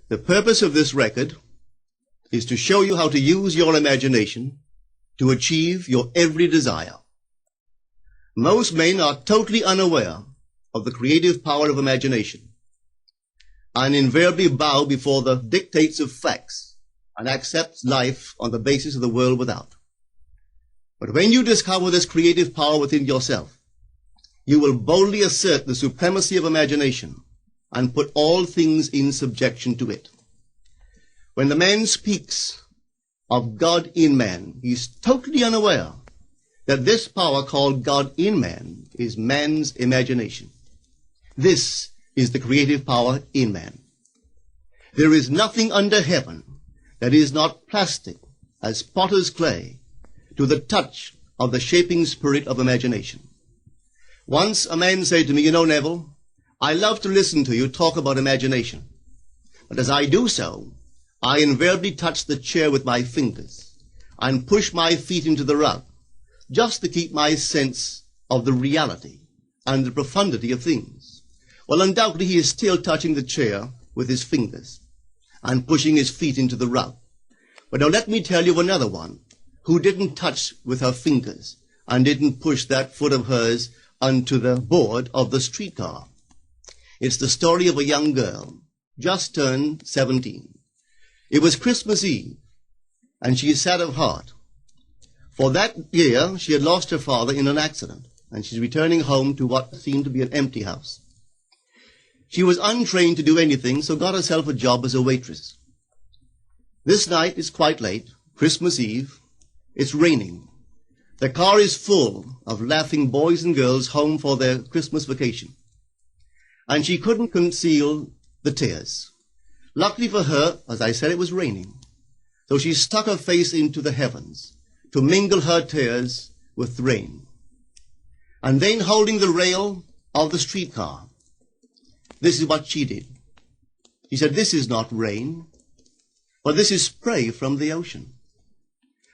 The purpose of this record is to show you how to use your imagination to achieve your every desire. Most men are totally unaware of the creative power of imagination and invariably bow before the dictates of facts and accept life on the basis of the world without. But when you discover this creative power within yourself, you will boldly assert the supremacy of imagination and put all things in subjection to it. When the man speaks of God in man, he is totally unaware that this power called God in man is man's imagination. This is the creative power in man. There is nothing under heaven that is not plastic as potter's clay to the touch of the shaping spirit of imagination. Once a man said to me, "You know, Neville, I love to listen to you talk about imagination. But as I do so, I invariably touch the chair with my fingers and push my feet into the rug, just to keep my sense of the reality and the profundity of things." Well, undoubtedly he is still touching the chair with his fingers and pushing his feet into the rug. But now let me tell you another one who didn't touch with her fingers and didn't push that foot of hers onto the board of the streetcar. It's the story of a young girl, just turned 17. It was Christmas Eve, and she is sad of heart. For that year, she had lost her father in an accident, and she's returning home to what seemed to be an empty house. She was untrained to do anything, so got herself a job as a waitress. This night is quite late, Christmas Eve. It's raining. The car is full of laughing boys and girls home for their Christmas vacation. And she couldn't conceal the tears. Luckily for her, as I said, it was raining. So she stuck her face into the heavens to mingle her tears with rain. And then, holding the rail of the streetcar, this is what she did. She said, "This is not rain, but this is spray from the ocean.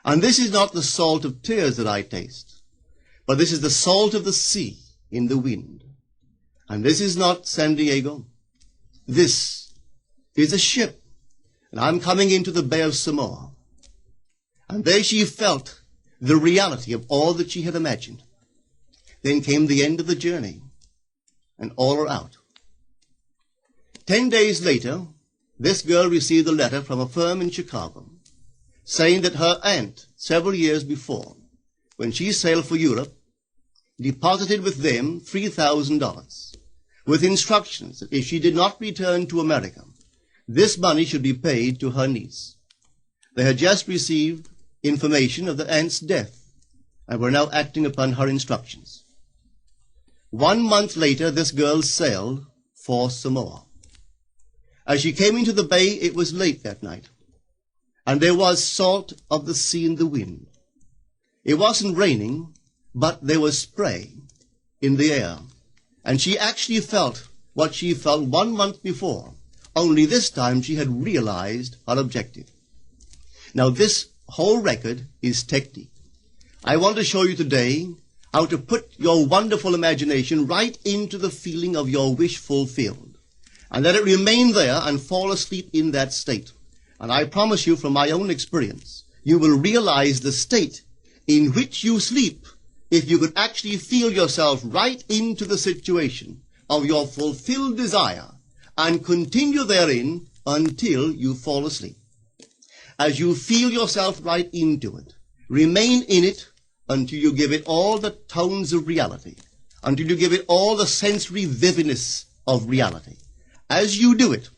And this is not the salt of tears that I taste, but this is the salt of the sea in the wind. And this is not San Diego. This is a ship, and I'm coming into the Bay of Samoa." And there she felt the reality of all that she had imagined. Then came the end of the journey, and all are out. 10 days later, this girl received a letter from a firm in Chicago saying that her aunt, several years before, when she sailed for Europe, deposited with them $3,000 with instructions that if she did not return to America, this money should be paid to her niece. They had just received information of the aunt's death and were now acting upon her instructions. 1 month later, this girl sailed for Samoa. As she came into the bay, it was late that night, and there was salt of the sea in the wind. It wasn't raining, but there was spray in the air, and she actually felt what she felt 1 month before, only this time she had realized her objective. Now this whole record is technique. I want to show you today how to put your wonderful imagination right into the feeling of your wish fulfilled, and let it remain there and fall asleep in that state. And I promise you from my own experience, you will realize the state in which you sleep if you could actually feel yourself right into the situation of your fulfilled desire and continue therein until you fall asleep. As you feel yourself right into it, remain in it until you give it all the tones of reality, until you give it all the sensory vividness of reality. As you do it,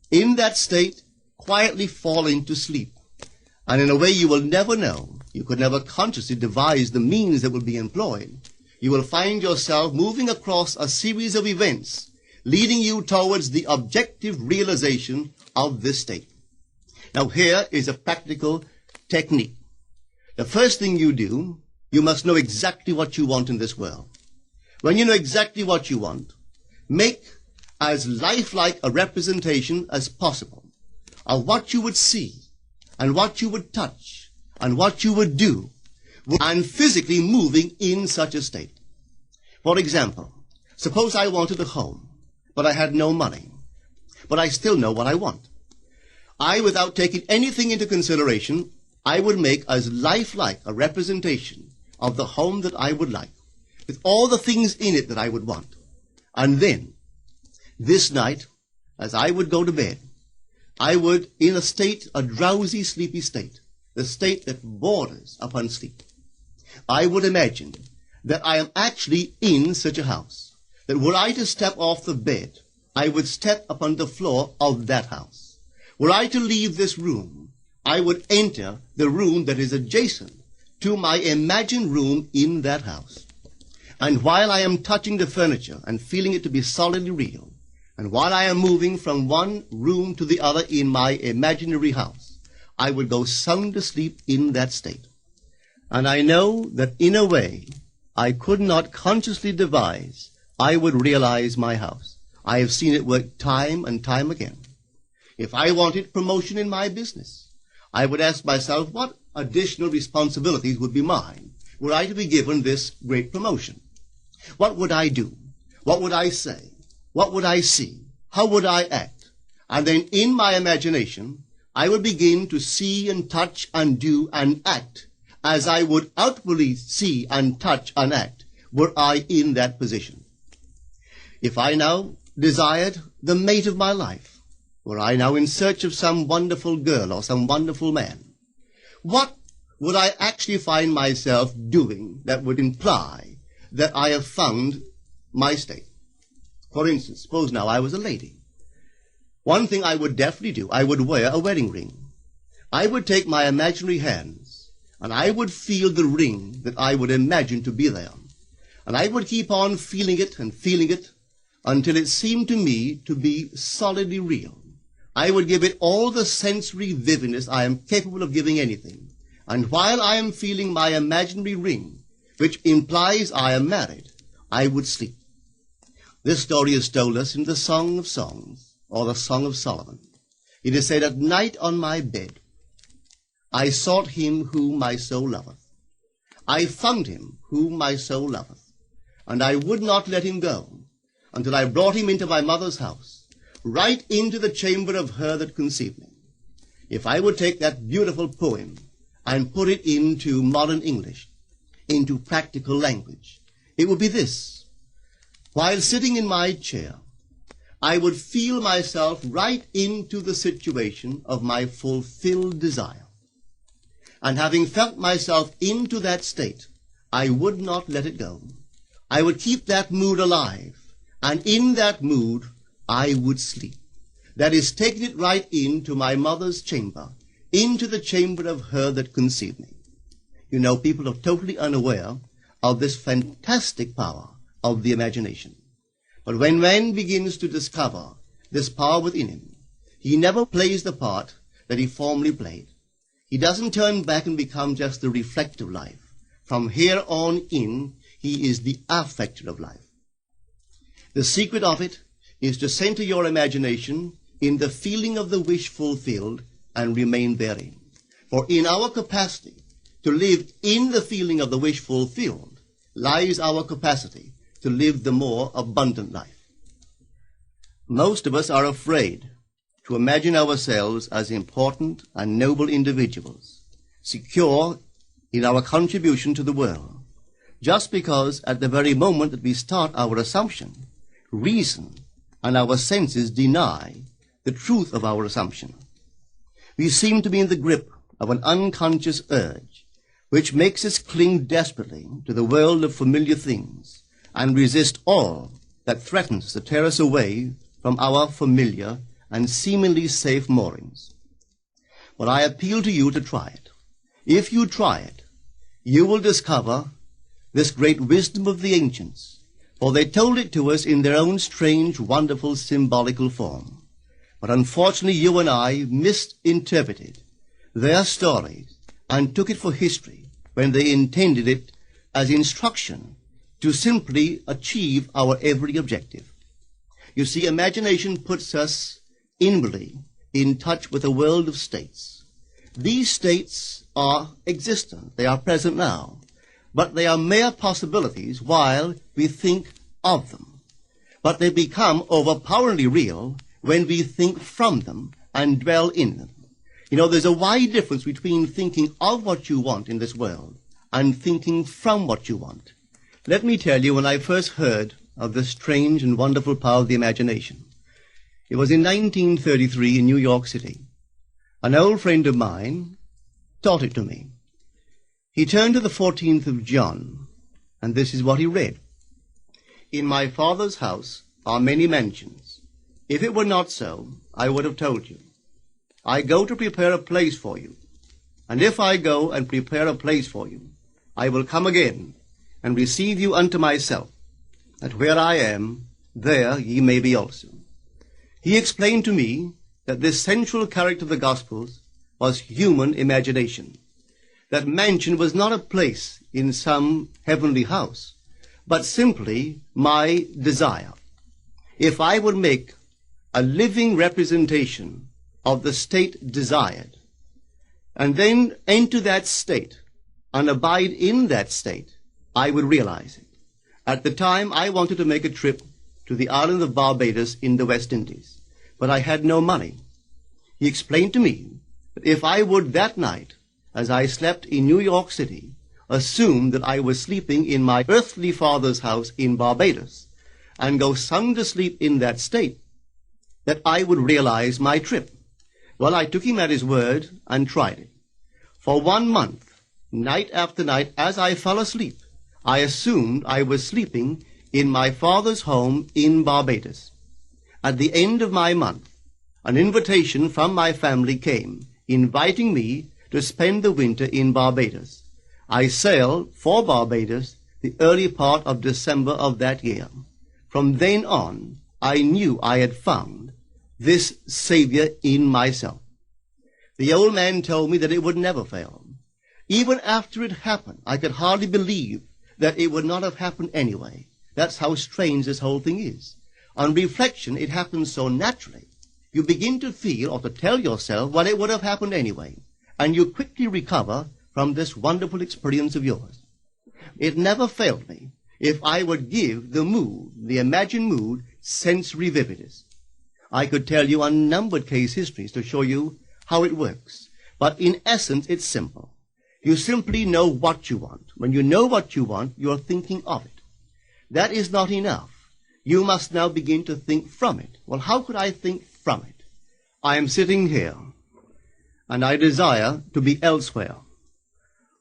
in that state, quietly fall into sleep. And in a way you will never know, you could never consciously devise the means that will be employed, you will find yourself moving across a series of events leading you towards the objective realization of this state. Now here is a practical technique. The first thing you do, you must know exactly what you want in this world. When you know exactly what you want, make as lifelike a representation as possible of what you would see and what you would touch and what you would do and physically moving in such a state. For example, suppose I wanted a home, but I had no money, but I still know what I want. without taking anything into consideration, I would make as lifelike a representation of the home that I would like, with all the things in it that I would want. And then, this night, as I would go to bed, I would, in a drowsy, sleepy state, the state that borders upon sleep, I would imagine that I am actually in such a house, that were I to step off the bed, I would step upon the floor of that house. Were I to leave this room, I would enter the room that is adjacent to my imagined room in that house. And while I am touching the furniture and feeling it to be solidly real, and while I am moving from one room to the other in my imaginary house, I would go sound asleep in that state. And I know that in a way I could not consciously devise, I would realize my house. I have seen it work time and time again. If I wanted promotion in my business, I would ask myself what additional responsibilities would be mine were I to be given this great promotion. What would I do? What would I say? What would I see? How would I act? And then in my imagination, I would begin to see and touch and do and act as I would outwardly see and touch and act were I in that position. If I now desired the mate of my life, were I now in search of some wonderful girl or some wonderful man, what would I actually find myself doing that would imply that I have found my state? For instance, suppose now I was a lady. One thing I would definitely do, I would wear a wedding ring. I would take my imaginary hands, and I would feel the ring that I would imagine to be there. And I would keep on feeling it until it seemed to me to be solidly real. I would give it all the sensory vividness I am capable of giving anything. And while I am feeling my imaginary ring, which implies I am married, I would sleep. This story is told us in the Song of Songs, or the Song of Solomon. It is said, "At night on my bed, I sought him whom my soul loveth. I found him whom my soul loveth, and I would not let him go, until I brought him into my mother's house, right into the chamber of her that conceived me." If I would take that beautiful poem and put it into modern English, into practical language, it would be this. While sitting in my chair, I would feel myself right into the situation of my fulfilled desire. And having felt myself into that state, I would not let it go. I would keep that mood alive, and in that mood, I would sleep. That is, taking it right into my mother's chamber, into the chamber of her that conceived me. You know, people are totally unaware of this fantastic power of the imagination. But when man begins to discover this power within him, he never plays the part that he formerly played. He doesn't turn back and become just the reflective life. From here on in, he is the affecter of life. The secret of it is to center your imagination in the feeling of the wish fulfilled and remain therein. For in our capacity to live in the feeling of the wish fulfilled lies our capacity to live the more abundant life. Most of us are afraid to imagine ourselves as important and noble individuals, secure in our contribution to the world, just because at the very moment that we start our assumption, reason and our senses deny the truth of our assumption. We seem to be in the grip of an unconscious urge, which makes us cling desperately to the world of familiar things and resist all that threatens to tear us away from our familiar and seemingly safe moorings. But I appeal to you to try it. If you try it, you will discover this great wisdom of the ancients, for they told it to us in their own strange, wonderful, symbolical form. But unfortunately, you and I misinterpreted their stories and took it for history when they intended it as instruction to simply achieve our every objective. You see, imagination puts us inwardly in touch with a world of states. These states are existent. They are present now. But they are mere possibilities while we think of them. But they become overpoweringly real when we think from them and dwell in them. You know, there's a wide difference between thinking of what you want in this world and thinking from what you want. Let me tell you, when I first heard of the strange and wonderful power of the imagination, it was in 1933 in New York City. An old friend of mine taught it to me. He turned to the 14th of John, and this is what he read. In my Father's house are many mansions. If it were not so, I would have told you. I go to prepare a place for you. And if I go and prepare a place for you, I will come again and receive you unto myself, that where I am, there ye may be also. He explained to me that this central character of the Gospels was human imagination. That mansion was not a place in some heavenly house, but simply my desire. If I would make a living representation of the state desired, and then enter that state and abide in that state, I would realize it. At the time, I wanted to make a trip to the island of Barbados in the West Indies, but I had no money. He explained to me that if I would that night, as I slept in New York City, assume that I was sleeping in my earthly father's house in Barbados, and go sound asleep in that state, that I would realize my trip. Well, I took him at his word and tried it. For 1 month, night after night, as I fell asleep, I assumed I was sleeping in my father's home in Barbados. At the end of my month, an invitation from my family came, inviting me to spend the winter in Barbados. I sailed for Barbados the early part of December of that year. From then on, I knew I had found this Savior in myself. The old man told me that it would never fail. Even after it happened, I could hardly believe that it would not have happened anyway. That's how strange this whole thing is. On reflection, it happens so naturally. You begin to feel or to tell yourself, well, it would have happened anyway. And you quickly recover from this wonderful experience of yours. It never failed me if I would give the mood, the imagined mood, sensory vividness. I could tell you unnumbered case histories to show you how it works. But in essence, it's simple. You simply know what you want. When you know what you want, you're thinking of it. That is not enough. You must now begin to think from it. Well, how could I think from it? I am sitting here, and I desire to be elsewhere.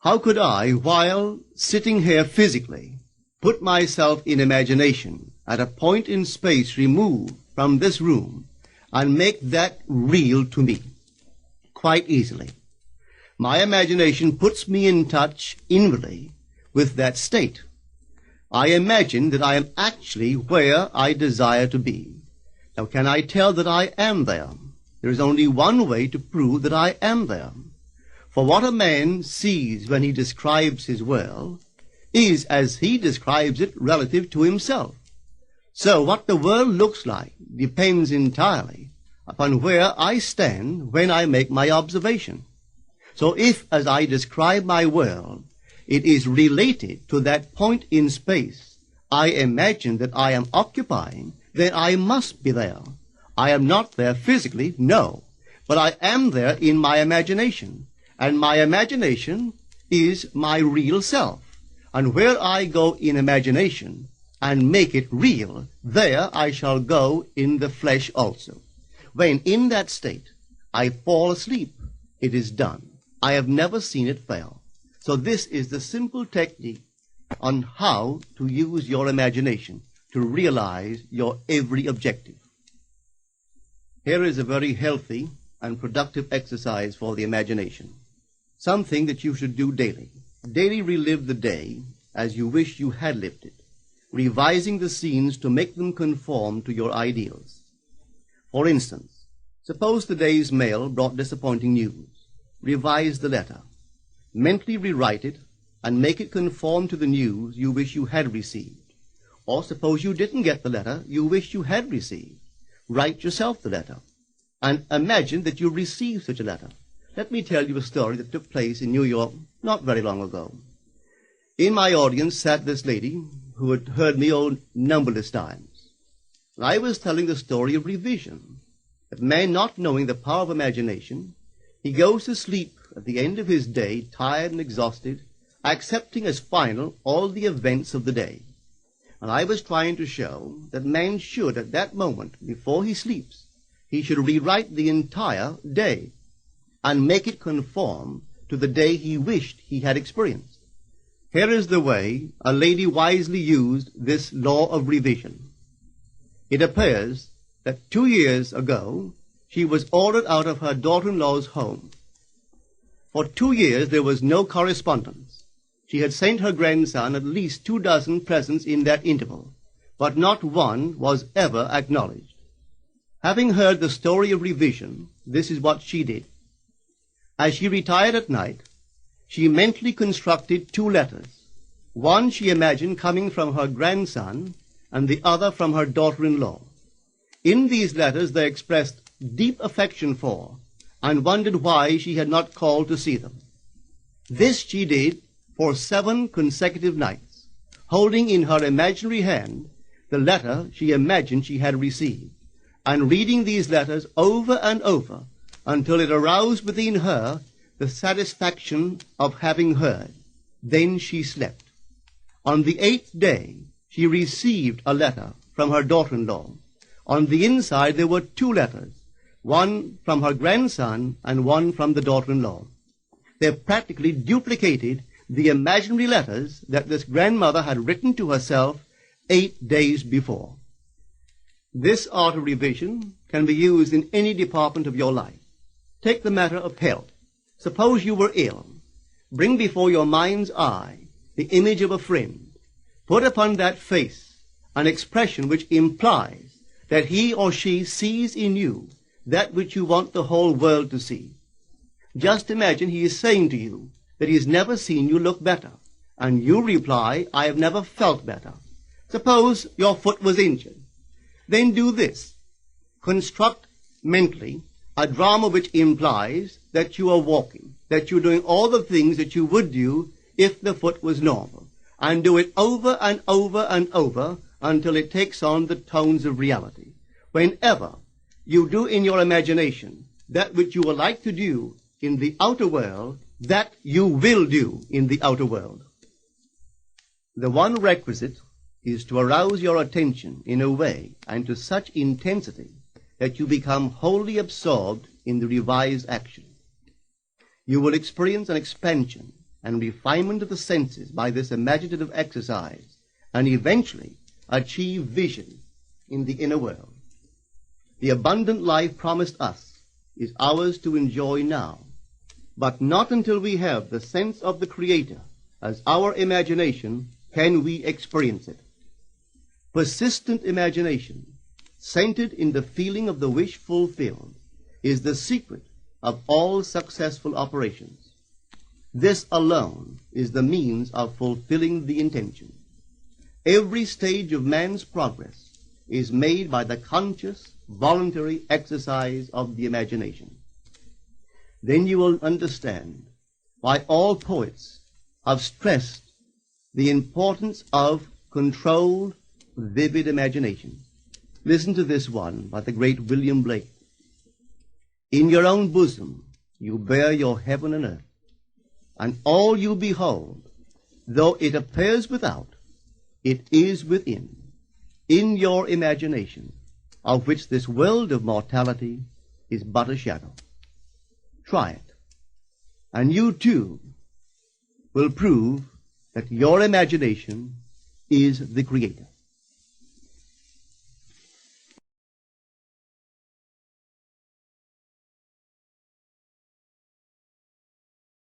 How could I, while sitting here physically, put myself in imagination at a point in space removed from this room and make that real to me? Quite easily. My imagination puts me in touch inwardly with that state. I imagine that I am actually where I desire to be. Now, can I tell that I am there? There is only one way to prove that I am there. For what a man sees when he describes his world is as he describes it relative to himself. So what the world looks like depends entirely upon where I stand when I make my observation. So if, as I describe my world, it is related to that point in space I imagine that I am occupying, then I must be there. I am not there physically, no, but I am there in my imagination, and my imagination is my real self. And where I go in imagination and make it real, there I shall go in the flesh also. When in that state I fall asleep, it is done. I have never seen it fail. So this is the simple technique on how to use your imagination to realize your every objective. Here is a very healthy and productive exercise for the imagination. Something that you should do daily. Daily relive the day as you wish you had lived it, revising the scenes to make them conform to your ideals. For instance, suppose the day's mail brought disappointing news. Revise the letter. Mentally rewrite it and make it conform to the news you wish you had received. Or suppose you didn't get the letter you wish you had received. Write yourself the letter and imagine that you received such a letter. Let me tell you a story that took place in New York not very long ago. In my audience sat this lady who had heard me numberless times. I was telling the story of revision. that man, not knowing the power of imagination, he goes to sleep at the end of his day, tired and exhausted, accepting as final all the events of the day. And I was trying to show that man should, at that moment, before he sleeps, he should rewrite the entire day and make it conform to the day he wished he had experienced. Here is the way a lady wisely used this law of revision. It appears that 2 years ago she was ordered out of her daughter-in-law's home. For 2 years there was no correspondence. She had sent her grandson at least 24 presents in that interval, but not one was ever acknowledged. Having heard the story of revision, this is what she did. As she retired at night, she mentally constructed 2 letters. One she imagined coming from her grandson, and the other from her daughter-in-law. In these letters they expressed deep affection for, and wondered why she had not called to see them. This she did for 7 consecutive nights, holding in her imaginary hand the letter she imagined she had received, and reading these letters over and over until it aroused within her the satisfaction of having heard. Then she slept. On the 8th day, she received a letter from her daughter-in-law. On the inside there were 2 letters, one from her grandson and one from the daughter-in-law. They practically duplicated the imaginary letters that this grandmother had written to herself 8 days before. This art of revision can be used in any department of your life. Take the matter of health. Suppose you were ill. Bring before your mind's eye the image of a friend. Put upon that face an expression which implies that he or she sees in you that which you want the whole world to see. Just imagine he is saying to you that he has never seen you look better, and you reply, I have never felt better. Suppose your foot was injured. Then do this. Construct mentally a drama which implies that you are walking, that you're doing all the things that you would do if the foot was normal, and do it over and over and over until it takes on the tones of reality. Whenever you do in your imagination that which you would like to do in the outer world, that you will do in the outer world. The one requisite is to arouse your attention in a way and to such intensity that you become wholly absorbed in the revised action. You will experience an expansion and refinement of the senses by this imaginative exercise, and eventually achieve vision in the inner world. The abundant life promised us is ours to enjoy now, but not until we have the sense of the Creator as our imagination can we experience it. Persistent imagination, centered in the feeling of the wish fulfilled, is the secret of all successful operations. This alone is the means of fulfilling the intention. Every stage of man's progress is made by the conscious, voluntary exercise of the imagination. Then you will understand why all poets have stressed the importance of controlled, vivid imagination. Listen to this one by the great William Blake. In your own bosom you bear your heaven and earth, and all you behold, though it appears without, it is within, in your imagination, of which this world of mortality is but a shadow. Try it, and you too will prove that your imagination is the Creator.